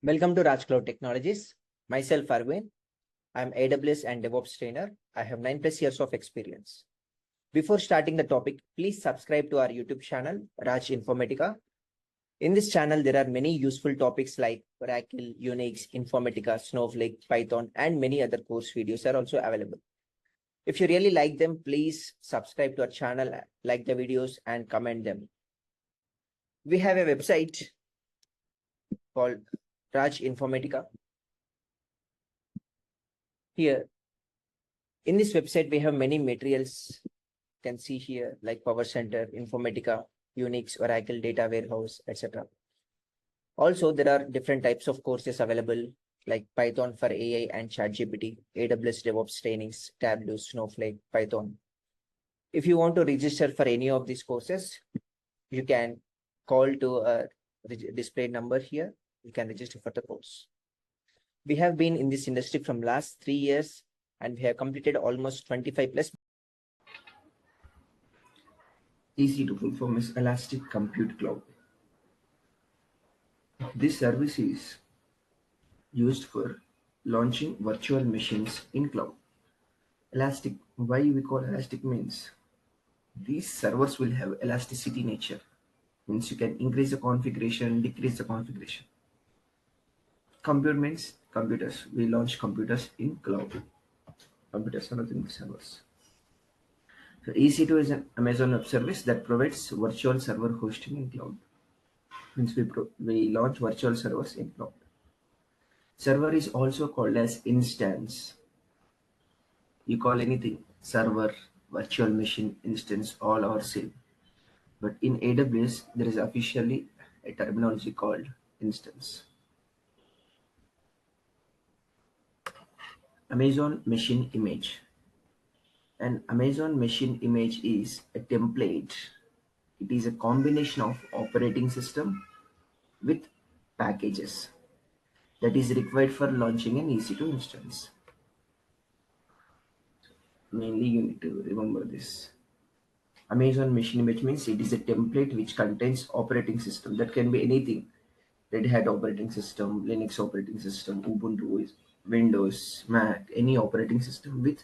Welcome to Raj Cloud Technologies. Myself, Aravind. I'm AWS and DevOps trainer. I have 9+ years of experience. Before starting the topic, please subscribe to our YouTube channel, Raj Informatica. In this channel, there are many useful topics like Oracle, Unix, Informatica, Snowflake, Python, and many other course videos are also available. If you really like them, please subscribe to our channel, like the videos, and comment them. We have a website called Raj Informatica. Here, in this website, we have many materials. You can see here like Power Center, Informatica, Unix, Oracle, Data Warehouse, etc. Also, there are different types of courses available like Python for AI and ChatGPT, AWS DevOps trainings, Tableau, Snowflake, Python. If you want to register for any of these courses, you can call to a display number here. You can register for the course. We have been in this industry from last 3 years and we have completed almost 25+. EC2 full form is Elastic Compute Cloud. This service is used for launching virtual machines in cloud. Elastic, why we call elastic means these servers will have elasticity nature, means you can increase the configuration, decrease the configuration. Compute means computers. We launch computers in cloud. Computers are nothing but servers. So EC2 is an Amazon Web Service that provides virtual server hosting in cloud. Means we launch virtual servers in cloud. Server is also called as instance. You call anything server, virtual machine, instance, all are same. But in AWS, there is officially a terminology called instance. Amazon Machine Image. An Amazon Machine Image is a template. It is a combination of operating system with packages that is required for launching an EC2 instance. Mainly you need to remember this. Amazon Machine Image means it is a template which contains operating system. That can be anything. Red Hat operating system, Linux operating system, Ubuntu, Windows, Mac, any operating system with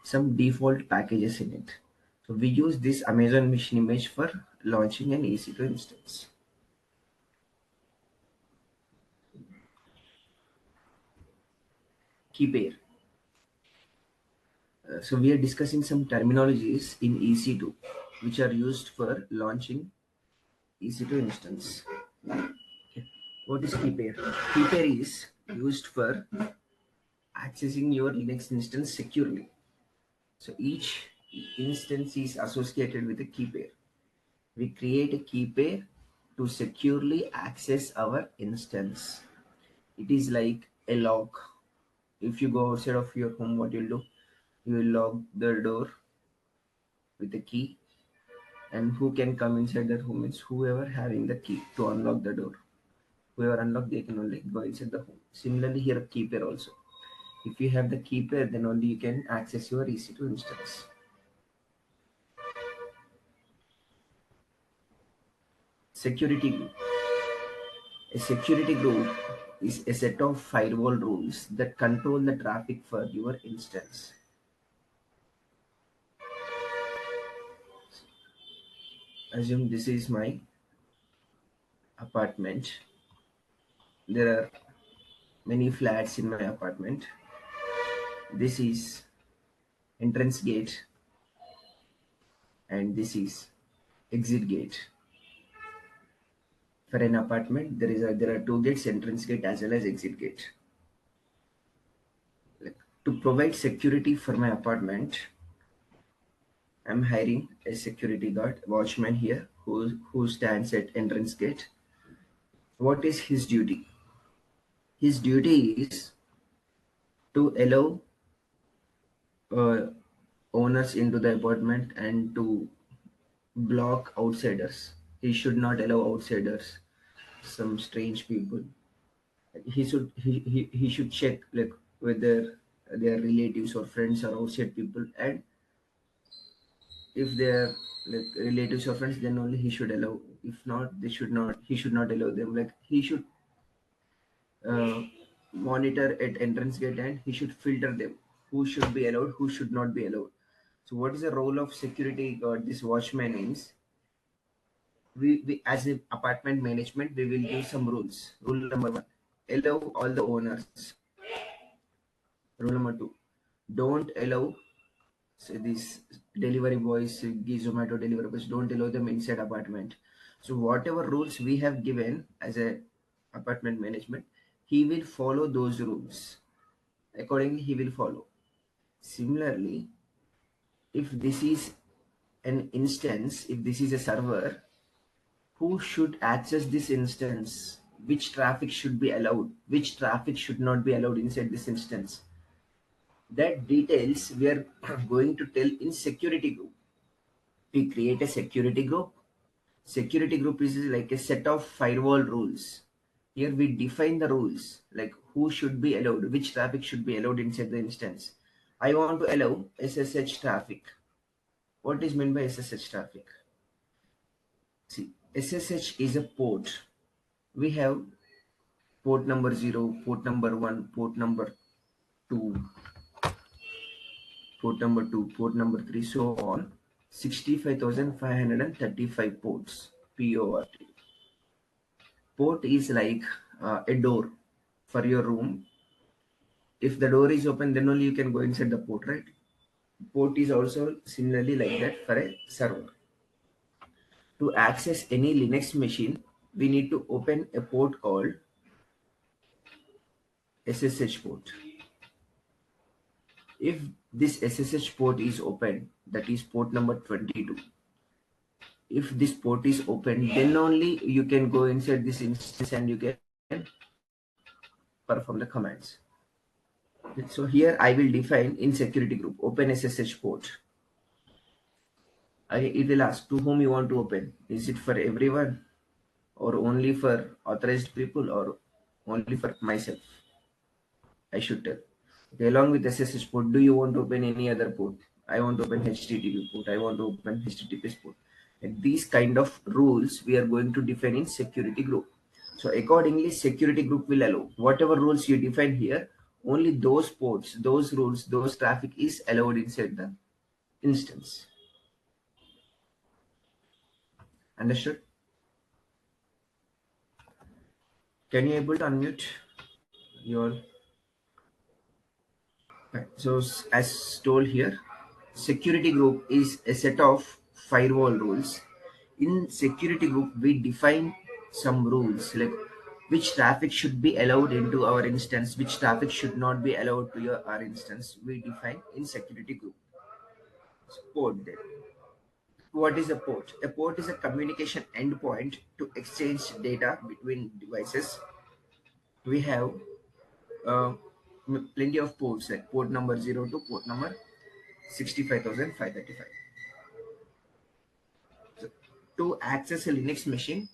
some default packages in it. So we use this Amazon Machine Image for launching an EC2 instance. Key pair. So we are discussing some terminologies in EC2 which are used for launching EC2 instance. Okay. What is key pair? Key pair is used for accessing your Linux instance securely. So each instance is associated with a key pair. We create a key pair to securely access our instance. It is like a lock. If you go outside of your home, what you'll do? You will lock the door with a key, and who can come inside that home is whoever having the key to unlock the door. Whoever unlock, they can only go inside the home. Similarly here, key pair also. If you have the key pair, then only you can access your EC2 instance. Security group. A security group is a set of firewall rules that control the traffic for your instance. Assume this is my apartment. There are many flats in my apartment. This is entrance gate and this is exit gate. For an apartment, there are two gates, entrance gate as well as exit gate. To provide security for my apartment, I'm hiring a security guard, watchman here, who stands at entrance gate. What is his duty? His duty is to allow owners into the apartment and to block outsiders. He should not allow outsiders, some strange people. He should check like whether their relatives or friends are outside people, and if they are like relatives or friends, then only he should allow. If not, he should not allow them. Like he should monitor at entrance gate, and he should filter them, who should be allowed, who should not be allowed. So what is the role of security guard? This watchman is, we as an apartment management, we will give some rules. Rule number 1, allow all the owners. Rule number 2, don't allow, so these delivery boys, Swiggy, Zomato delivery boys, don't allow them inside apartment. So whatever rules we have given as a apartment management, he will follow those rules. Accordingly, he will follow. Similarly, if this is an instance, if this is a server, who should access this instance? Which traffic should be allowed? Which traffic should not be allowed inside this instance? That details we are going to tell in security group. We create a security group. Security group is like a set of firewall rules. Here we define the rules, like who should be allowed, which traffic should be allowed inside the instance. I want to allow SSH traffic. What is meant by SSH traffic? See, SSH is a port. We have port number 0, port number 1, port number 2, port number 2, port number 3, so on. 65,535 ports, PORT. Port is like a door for your room. If the door is open, then only you can go inside the port, right? Port is also similarly like that for a server. To access any Linux machine, we need to open a port called SSH port. If this SSH port is open, that is port number 22. If this port is open, then only you can go inside this instance and you can perform the commands. So here I will define in security group, open SSH port. It will ask to whom you want to open. Is it for everyone, or only for authorized people, or only for myself? I should tell. Okay, along with SSH port, do you want to open any other port? I want to open HTTP port. I want to open HTTPS port. And these kind of rules we are going to define in security group. So accordingly, security group will allow whatever rules you define here. Only those ports, those rules, those traffic is allowed inside the instance. Understood? Can you able to unmute your? Right. So as told here, security group is a set of firewall rules. In security group, we define some rules like which traffic should be allowed into our instance, which traffic should not be allowed to our instance. We define in security group. Port there. What is a port? A port is a communication endpoint to exchange data between devices. We have uh, plenty of ports like port number 0 to port number 65,535. So, to access a Linux machine,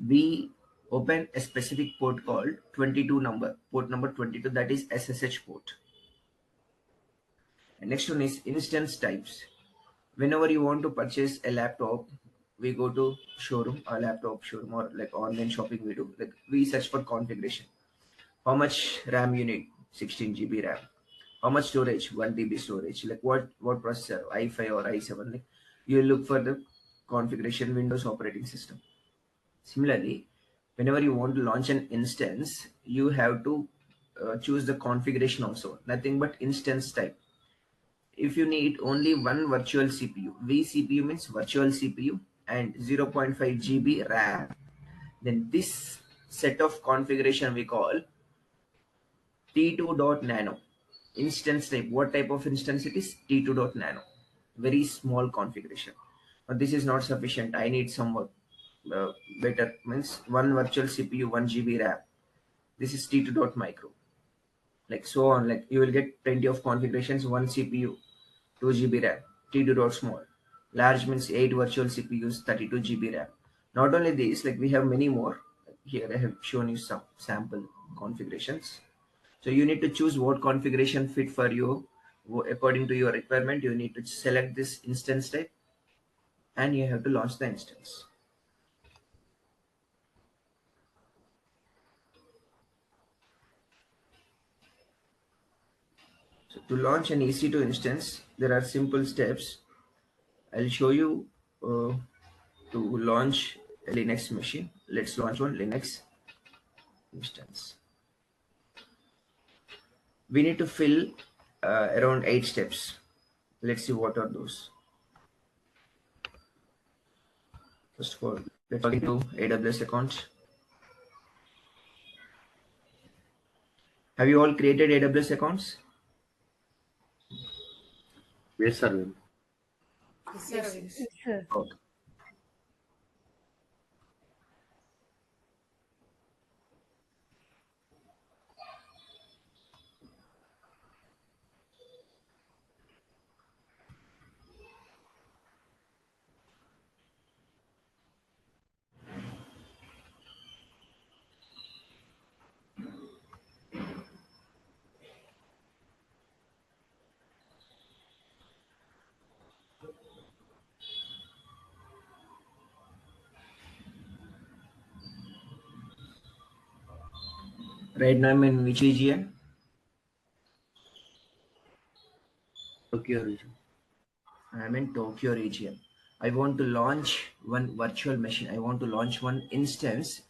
we open a specific port called 22 number, port number 22, that is SSH port. And next one is instance types. Whenever you want to purchase a laptop, we go to showroom, a laptop showroom, or like online shopping we do. Like we search for configuration. How much RAM you need? 16 GB RAM. How much storage? 1 TB storage. Like what processor? i5 or i7. Like you look for the configuration, Windows operating system. Similarly, whenever you want to launch an instance, you have to choose the configuration also. Nothing but instance type. If you need only one virtual CPU, vCPU means virtual CPU, and 0.5 GB RAM, then this set of configuration we call T2.nano. Instance type. What type of instance it is? T2.nano. Very small configuration. But this is not sufficient. I need some better. Means one virtual CPU, 1 GB RAM. This is T2.micro. Like so on. Like you will get plenty of configurations. 1 CPU, 2 GB RAM. T2.small. Large means 8 virtual CPUs, 32 GB RAM. Not only this, like we have many more. Here I have shown you some sample configurations. So you need to choose what configuration fit for you according to your requirement. You need to select this instance type and you have to launch the instance. So to launch an EC2 instance, there are simple steps. I'll show you to launch a Linux machine. Let's launch one Linux instance. We need to fill around 8 steps. Let's see what are those. First of all, let's log into AWS account. Have you all created AWS accounts? Yes, sir. Yes, sir. Okay. Right now I'm in which region? Tokyo region. I'm in Tokyo region. I want to launch one virtual machine. I want to launch one instance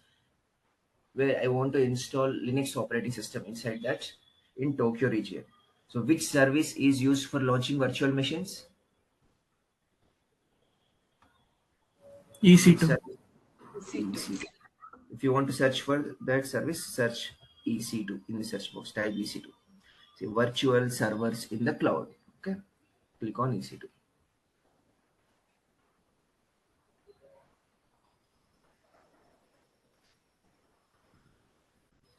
where I want to install Linux operating system inside that in Tokyo region. So which service is used for launching virtual machines? Which EC2. service? EC2. If you want to search for that service, search EC2 in the search box, type EC2. See virtual servers in the cloud. Okay, click on EC2.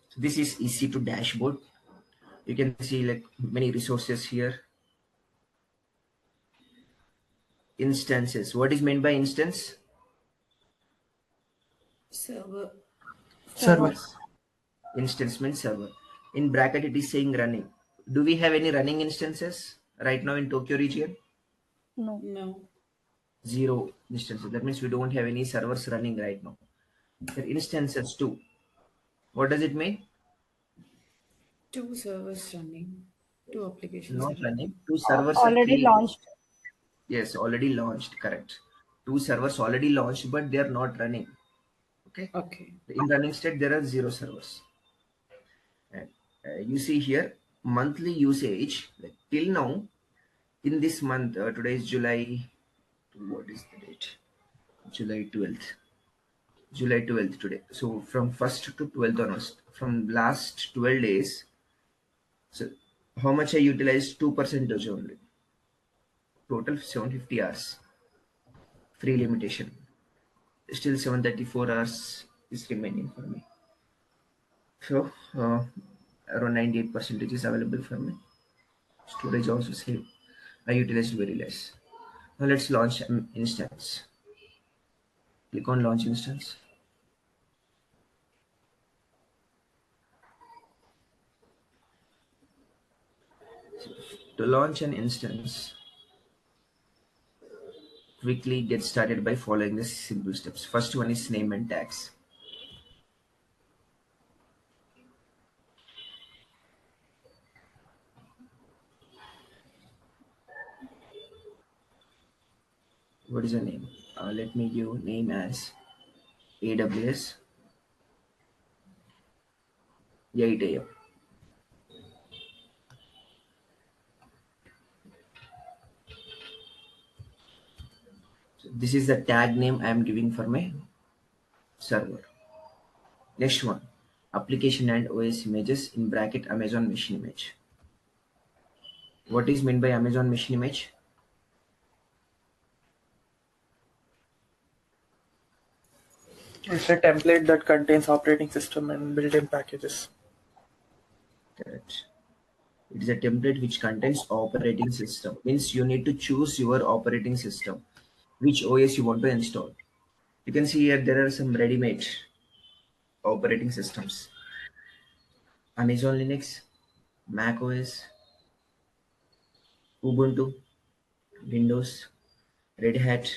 So this is EC2 dashboard. You can see like many resources here. Instances. What is meant by instance? server. Server. Instance means server. In bracket it is saying running. Do we have any running instances right now in Tokyo region? No. 0 instances. That means we don't have any servers running right now. There are instances too. What does it mean? 2 servers running. 2 applications Not are running. 2 servers are Already created. launched. Yes, already launched. Correct. 2 servers already launched, but they are not running. Okay. Okay. In running state, there are 0 servers. And you see here monthly usage. Like till now, in this month, today is July. What is the date? July 12th. July 12th today. So from 1st to 12th onwards, from last 12 days. So how much I utilized? 2% only. Total 750 hours. Free limitation. Still 734 hours is remaining for me. So around 98% is available for me. Storage also same. I utilized very less. Now let's launch an instance. Click on launch instance. To launch an instance, quickly get started by following the simple steps. First one is name and tags. What is the name? Let me give name as AWS 8 AM. So this is the tag name I am giving for my server. Next one, application and OS images in bracket Amazon machine image. What is meant by Amazon machine image? It's a template that contains operating system and built-in packages. Correct. It is a template which contains operating system. Means you need to choose your operating system, which OS you want to install. You can see here there are some ready-made operating systems. Amazon Linux, Mac OS, Ubuntu, Windows, Red Hat,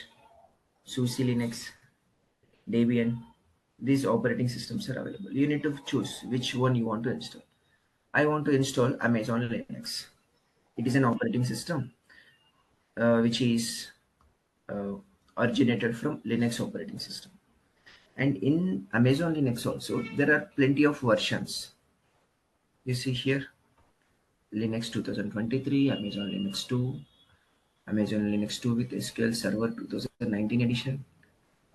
SUSE Linux, Debian. These operating systems are available. You need to choose which one you want to install. I want to install Amazon Linux. It is an operating system which is originated from Linux operating system. And in Amazon Linux also, there are plenty of versions. You see here, Linux 2023, Amazon Linux 2, Amazon Linux 2 with SQL Server 2019 edition,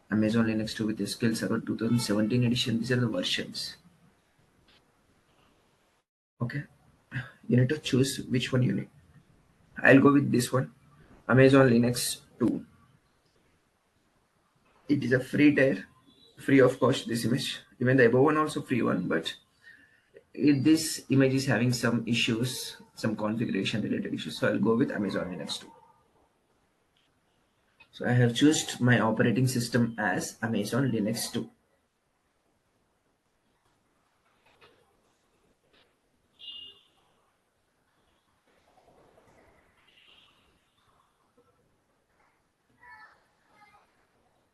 Amazon Linux 2 with SQL Server 2017 edition. These are the versions. Okay, you need to choose which one you need. I'll go with this one, Amazon Linux 2. It is a free tier, free of cost. This image, even the above one also free one, but this image is having some issues, some configuration related issues. So I'll go with Amazon Linux 2. So I have chosen my operating system as Amazon Linux 2.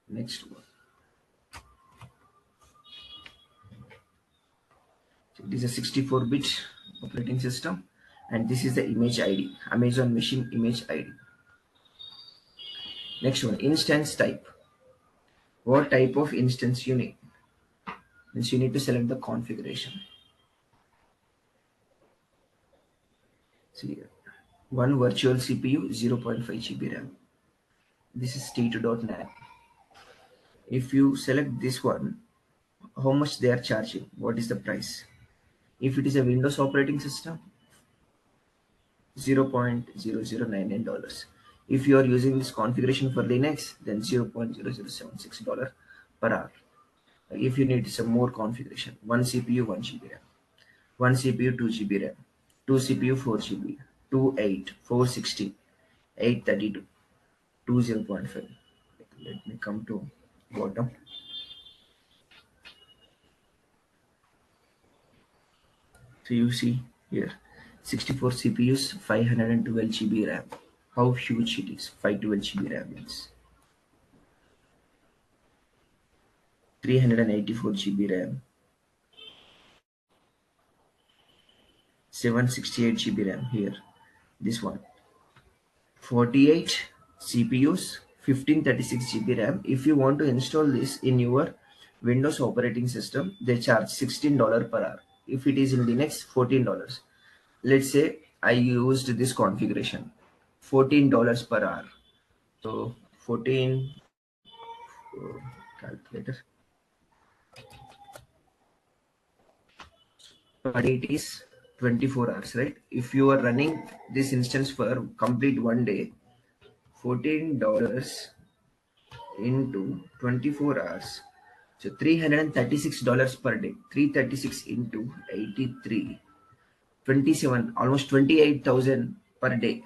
Next one. So it is a 64-bit operating system, and this is the image ID, Amazon Machine Image ID. Next one, instance type. What type of instance you need? Means you need to select the configuration. See here, one virtual CPU, 0.5 GB RAM. This is T2.NAT. If you select this one, how much they are charging? What is the price? If it is a Windows operating system, $0.0099. If you are using this configuration for Linux, then $0.0076 per hour. If you need some more configuration, 1 CPU, 1 GB RAM, 1 CPU, 2 GB RAM, 2 CPU, 4 GB, 2 8, 460, 832, 2 0.5. Let me come to bottom. So you see here, 64 CPUs, 512 GB RAM. How huge it is? 512 GB RAM means 384 GB RAM, 768 GB RAM here. This one, 48 CPUs, 1536 GB RAM. If you want to install this in your Windows operating system, they charge $16 per hour. If it is in Linux, $14. Let's say I used this configuration, $14 per hour. So 14 calculator per day, it is 24 hours, right? If you are running this instance for complete one day, $14 into 24 hours, so $336 per day. 336 into 83, 27, almost 28,000 per day.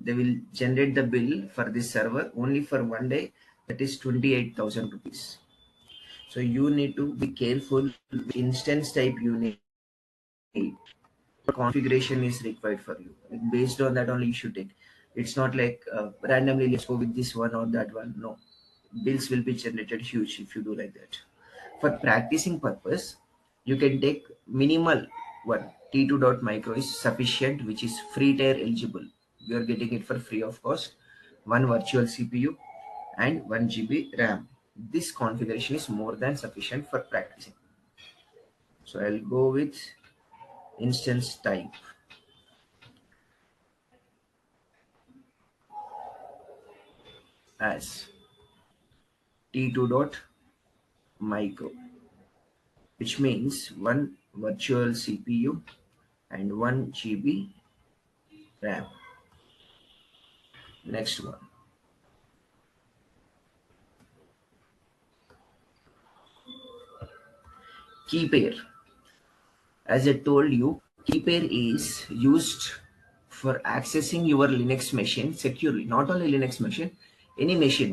They will generate the bill for this server only for one day. That is 28,000 rupees. So you need to be careful which instance type you need. What configuration is required for you. Based on that only you should take. It's not like randomly let's go with this one or that one. No, bills will be generated huge if you do like that. For practicing purpose, you can take minimal one. T2.micro is sufficient, which is free tier eligible. You are getting it for free of cost. One virtual CPU and 1 GB RAM. This configuration is more than sufficient for practicing. So I'll go with instance type as T2.micro, which means one virtual CPU and 1 GB RAM. Next one. Key pair. As I told you, key pair is used for accessing your Linux machine securely. Not only Linux machine, any machine.